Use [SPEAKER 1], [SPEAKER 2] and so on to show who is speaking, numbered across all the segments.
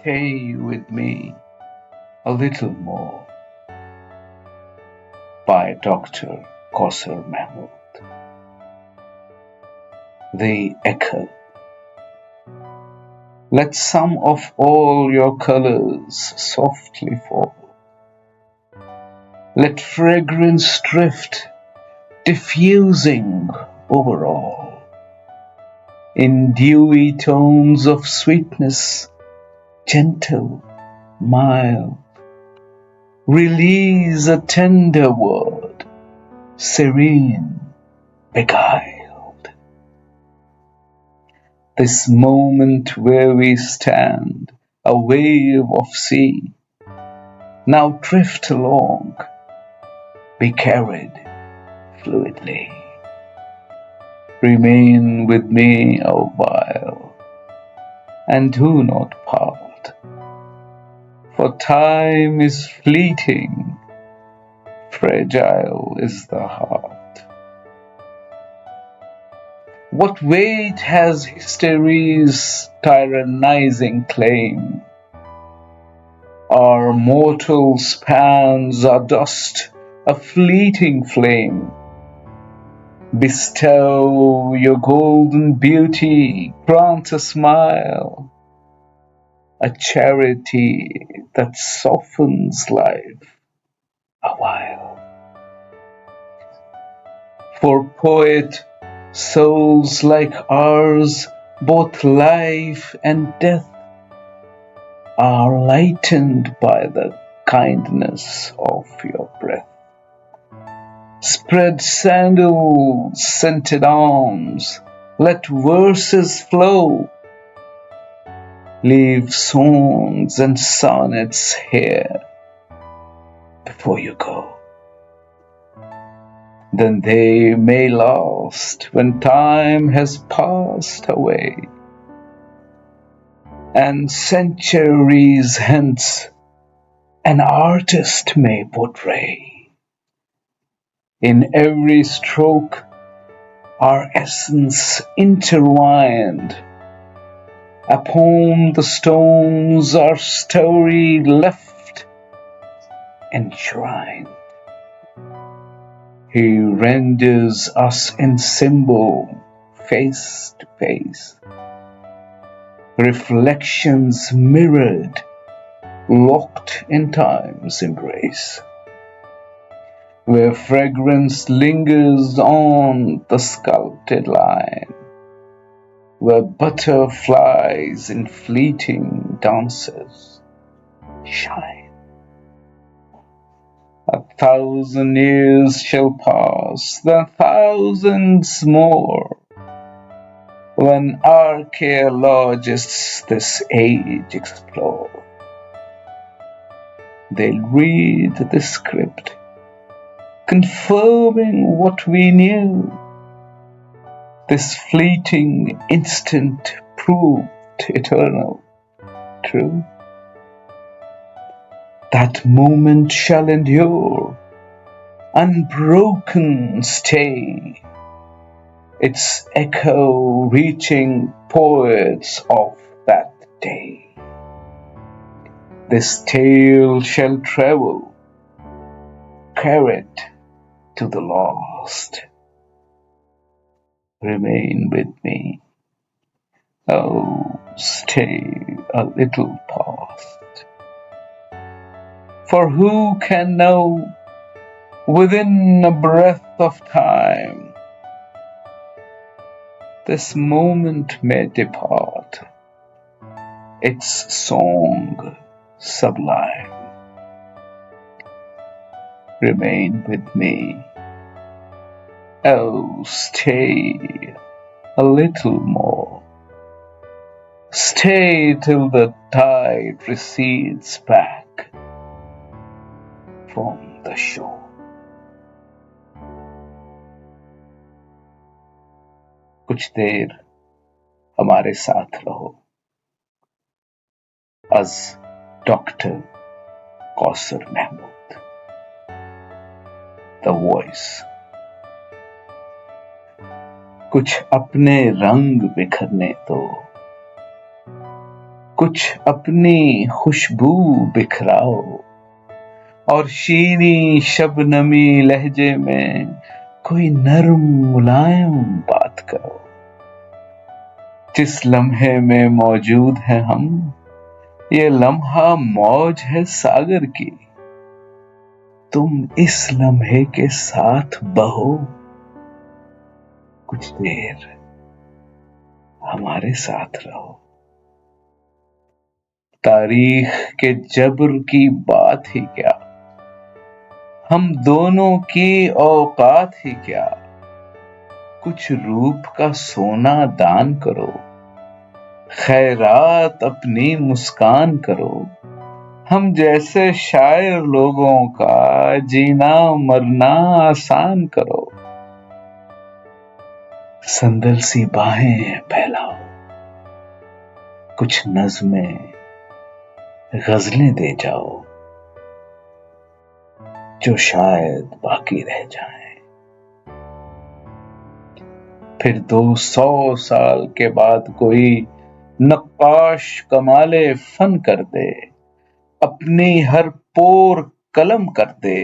[SPEAKER 1] Stay with me a little more by Dr. Kauser Mahmood. The Echo. Let some of all your colors softly fall. Let fragrance drift, diffusing over all. In dewy tones of sweetness, gentle, mild, release a tender word, serene, beguiled. This moment where we stand, a wave of sea, now drift along, be carried fluidly. Remain with me a while, and do not part, for time is fleeting, fragile is the heart. What weight has history's tyrannizing claim? Our mortal spans are dust, a fleeting flame. Bestow your golden beauty, grant a smile, a charity that softens life a while. For poet souls like ours, both life and death are lightened by the kindness of your breath. Spread sandals, scented arms, let verses flow. Leave songs and sonnets here before you go. Then they may last when time has passed away, and centuries hence an artist may portray. In every stroke our essence intertwined. Upon the stones our story left enshrined. He renders us in symbol, face to face. Reflections mirrored, locked in time's embrace. Where fragrance lingers on the sculpted line, where butterflies in fleeting dances shine. 1,000 years shall pass, then thousands more, when archaeologists this age explore. They'll read the script, confirming what we knew. This fleeting instant proved eternal, true. That moment shall endure, unbroken stay, its echo reaching poets of that day. This tale shall travel, carried to the lost. Remain with me, oh, stay a little past. For who can know within a breath of time this moment may depart, its song sublime. Remain with me, oh, stay a little more. Stay till the tide recedes back from the shore. कुछ देर हमारे साथ रहो. As Dr. Kauser Mahmood, the voice. कुछ अपने रंग बिखरने दो, کچھ اپنی خوشبو بکھراؤ اور شیریں شبنمی لہجے میں کوئی نرم ملائم بات کرو. جس لمحے میں موجود ہیں ہم، یہ لمحہ موج ہے ساگر کی. تم اس لمحے کے ساتھ بہو، کچھ دیر ہمارے ساتھ رہو. تاریخ کے جبر کی بات ہی کیا، ہم دونوں کی اوقات ہی کیا. کچھ روپ کا سونا دان کرو، خیرات اپنی مسکان کرو. ہم جیسے شاعر لوگوں کا جینا مرنا آسان کرو. سندل سی باہیں پھیلاؤ، کچھ نظمیں غزلیں دے جاؤ جو شاید باقی رہ جائیں. پھر 200 سال کے بعد کوئی نقاش کمال فن کر دے، اپنی ہر پور قلم کر دے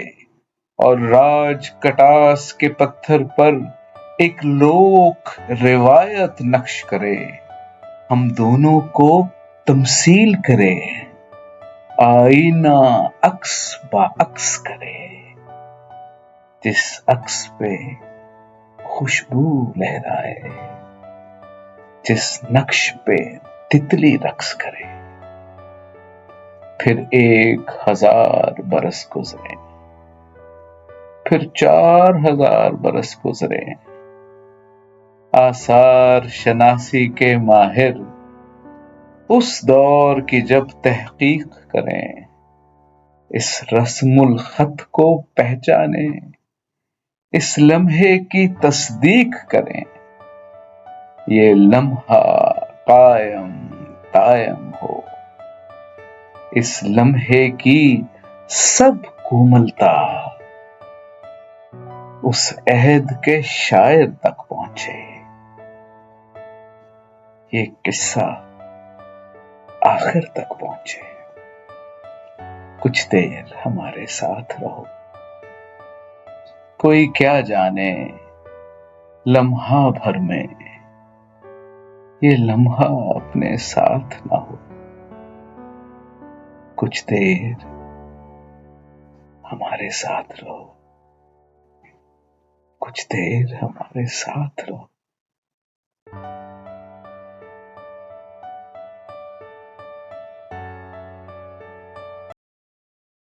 [SPEAKER 1] اور راج کٹاس کے پتھر پر ایک لوک روایت نقش کرے. ہم دونوں کو تمثیل کرے، آئینہ عکس با عکس کرے. جس عکس پہ خوشبو لہرائے، جس نقش پہ تتلی رقص کرے. پھر 1000 برس گزرے، پھر 4000 برس گزرے. آثار شناسی کے ماہر اس دور کی جب تحقیق کریں، اس رسم الخط کو پہچانیں، اس لمحے کی تصدیق کریں. یہ لمحہ قائم دائم ہو، اس لمحے کی سب کوملتا اس عہد کے شاعر تک پہنچے. یہ قصہ آخر تک پہنچے. کچھ دیر ہمارے ساتھ رہو. کوئی کیا جانے لمحہ بھر میں یہ لمحہ اپنے ساتھ نہ ہو. کچھ دیر ہمارے ساتھ رہو، کچھ دیر ہمارے ساتھ رہو.